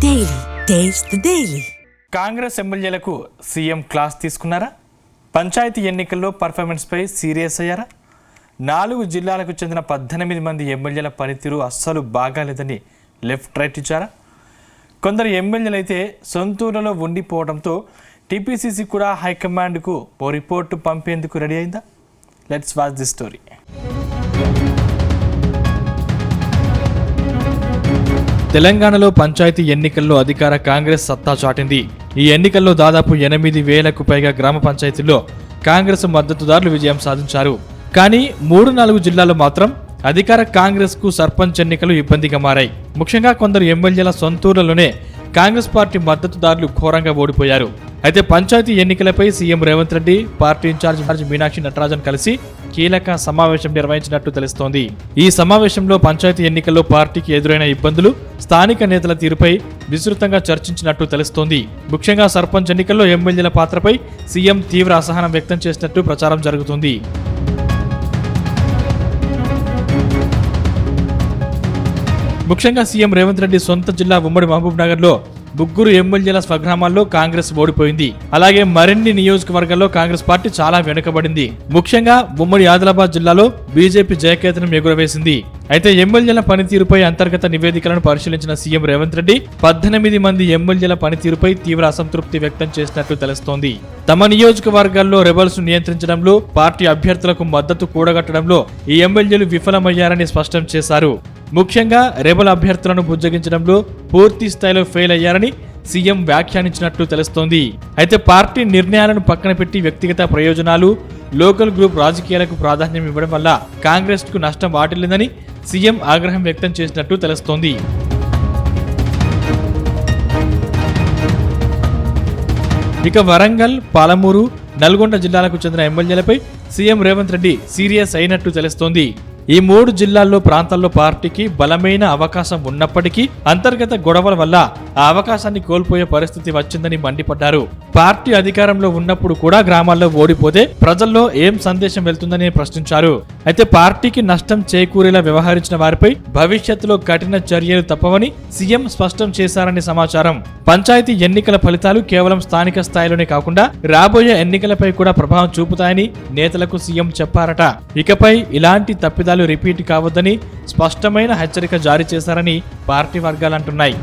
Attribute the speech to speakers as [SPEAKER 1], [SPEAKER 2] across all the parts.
[SPEAKER 1] Daily taste the daily.
[SPEAKER 2] Congress ఎమ్మెల్యేలకు CM class తీసుకున్నారా? పంచాయతీ ఎన్నికల్లో పర్ఫార్మెన్స్పై సీరియస్ అయ్యారా? 4 జిల్లాలకు చెందిన 18 మంది ఎమ్మెల్యేల పనితీరు అస్సలు బాగాలేదని లెఫ్ట్ రైట్ ఇచ్చారా? కొందరు ఎమ్మెల్యేలు అయితే సొంతూరులో ఉండిపోవడంతో టీపీసీసీ కూడా హైకమాండ్కు ఓ రిపోర్టు పంపేందుకు రెడీ అయిందా? Let's watch the story. తెలంగాణలో పంచాయతీ ఎన్నికల్లో అధికార కాంగ్రెస్ సత్తా చాటింది. ఈ ఎన్నికల్లో దాదాపు 8,000కు పైగా గ్రామ పంచాయతీల్లో కాంగ్రెస్ మద్దతుదారులు విజయం సాధించారు. కానీ 3-4 జిల్లాల్లో మాత్రం అధికార కాంగ్రెస్ కు సర్పంచ్ ఎన్నికలు ఇబ్బందిగా మారాయి. ముఖ్యంగా కొందరు ఎమ్మెల్యేల సొంతూరులోనే కాంగ్రెస్ పార్టీ మద్దతుదారులు ఘోరంగా ఓడిపోయారు. అయితే పంచాయతీ ఎన్నికలపై CM Revanth Reddy, party incharge Meenakshi Natarajan కలిసి కీలక సమావేశం నిర్వహించినట్టు తెలుస్తోంది. ఈ సమావేశంలో పంచాయతీ ఎన్నికల్లో పార్టీకి ఎదురైన ఇబ్బందులు, స్థానిక నేతల తీరుపై విస్తృతంగా చర్చించినట్టు తెలుస్తోంది. ముఖ్యంగా సర్పంచ్ ఎన్నికల్లో ఎమ్మెల్యేల పాత్రపై సీఎం తీవ్ర అసహనం వ్యక్తం చేసినట్టు ప్రచారం జరుగుతుంది. ముఖ్యంగా సీఎం రేవంత్ రెడ్డి సొంత జిల్లా ఉమ్మడి మహబూబ్ నగర్ లో 3 ఎమ్మెల్యేల స్వగ్రామాల్లో కాంగ్రెస్ ఓడిపోయింది. అలాగే మరిన్ని నియోజకవర్గాల్లో కాంగ్రెస్ పార్టీ చాలా వెనుకబడింది. ముఖ్యంగా ఉమ్మడి ఆదిలాబాద్ జిల్లాలో బీజేపీ జయకేతనం ఎగురవేసింది. అయితే ఎమ్మెల్యేల పనితీరుపై అంతర్గత నివేదికలను పరిశీలించిన సీఎం రేవంత్ రెడ్డి 18 మంది ఎమ్మెల్యేల పనితీరుపై తీవ్ర అసంతృప్తి వ్యక్తం చేసినట్లు తెలుస్తోంది. తమ నియోజకవర్గాల్లో రెబల్స్ నియంత్రించడంలో, పార్టీ అభ్యర్థులకు మద్దతు కూడగట్టడంలో ఈ ఎమ్మెల్యేలు విఫలమయ్యారని స్పష్టం చేశారు. ముఖ్యంగా రెబల్ అభ్యర్థులను బుజ్జగించడంలో పూర్తి స్థాయిలో ఫెయిల్ అయ్యారని సీఎం వ్యాఖ్యానించినట్లు తెలుస్తోంది. అయితే పార్టీ నిర్ణయాలను పక్కన పెట్టి వ్యక్తిగత ప్రయోజనాలు, లోకల్ గ్రూప్ రాజకీయాలకు ప్రాధాన్యం ఇవ్వడం వల్ల కాంగ్రెస్ కు నష్టం వాటిల్లిందని సీఎం ఆగ్రహం వ్యక్తం చేసినట్టు తెలుస్తోంది. ఇక వరంగల్, పాలమూరు, నల్గొండ జిల్లాలకు చెందిన ఎమ్మెల్యేలపై సీఎం రేవంత్ రెడ్డి సీరియస్ అయినట్టు తెలుస్తోంది. ఈ 3 జిల్లాల్లో ప్రాంతాల్లో పార్టీకి బలమైన అవకాశం ఉన్నప్పటికీ అంతర్గత గొడవల వల్ల ఆ అవకాశాన్ని కోల్పోయే పరిస్థితి వచ్చిందని మండిపడ్డారు. పార్టీ అధికారంలో ఉన్నప్పుడు కూడా గ్రామాల్లో ఓడిపోతే ప్రజల్లో ఏం సందేశం వెళ్తుందని ప్రశ్నించారు. అయితే పార్టీకి నష్టం చేకూరేలా వ్యవహరించిన వారిపై భవిష్యత్తులో కఠిన చర్యలు తప్పవని సీఎం స్పష్టం చేశారని సమాచారం. పంచాయతీ ఎన్నికల ఫలితాలు కేవలం స్థానిక స్థాయిలోనే కాకుండా రాబోయే ఎన్నికలపై కూడా ప్రభావం చూపుతాయని నేతలకు సీఎం చెప్పారట. ఇకపై ఇలాంటి తప్పిదాలు రిపీట్ కావద్దని స్పష్టమైన హెచ్చరిక జారీ చేశారని పార్టీ వర్గాలు అంటున్నాయి.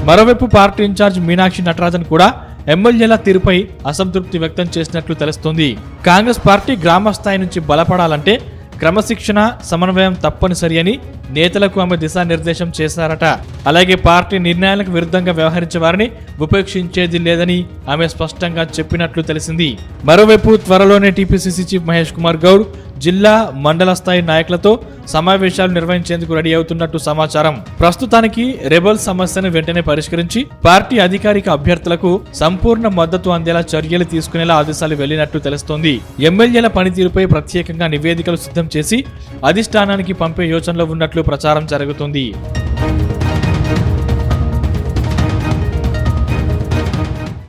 [SPEAKER 2] మరోవైపు పార్టీ ఇన్ఛార్జ్ మీనాక్షి నటరాజన్ కూడా ఎమ్మెల్యేల తీరుపై అసంతృప్తి వ్యక్తం చేసినట్లు తెలుస్తోంది. కాంగ్రెస్ పార్టీ గ్రామ స్థాయి నుంచి బలపడాలంటే క్రమశిక్షణ, సమన్వయం తప్పనిసరి అని నేతలకు ఆమె దిశానిర్దేశం చేశారట. అలాగే పార్టీ నిర్ణయాలకు విరుద్ధంగా వ్యవహరించే వారిని ఉపేక్షించేది లేదని ఆమె స్పష్టంగా చెప్పినట్లు తెలిసింది. మరోవైపు త్వరలోనే టీపీసీసీ చీఫ్ మహేష్ కుమార్ గౌడ్ జిల్లా, మండల స్థాయి నాయకులతో సమావేశాలు నిర్వహించేందుకు రెడీ అవుతున్నట్టు సమాచారం. ప్రస్తుతానికి రెబల్ సమస్యను వెంటనే పరిష్కరించి పార్టీ అధికారిక అభ్యర్థులకు సంపూర్ణ మద్దతు అందేలా చర్యలు తీసుకునేలా ఆదేశాలు వెళ్లినట్టు తెలుస్తోంది. ఎమ్మెల్యేల పనితీరుపై ప్రత్యేకంగా నివేదికలు సిద్ధం చేసి అధిష్టానానికి పంపే యోచనలో ఉన్నట్లు ప్రచారం జరుగుతుంది.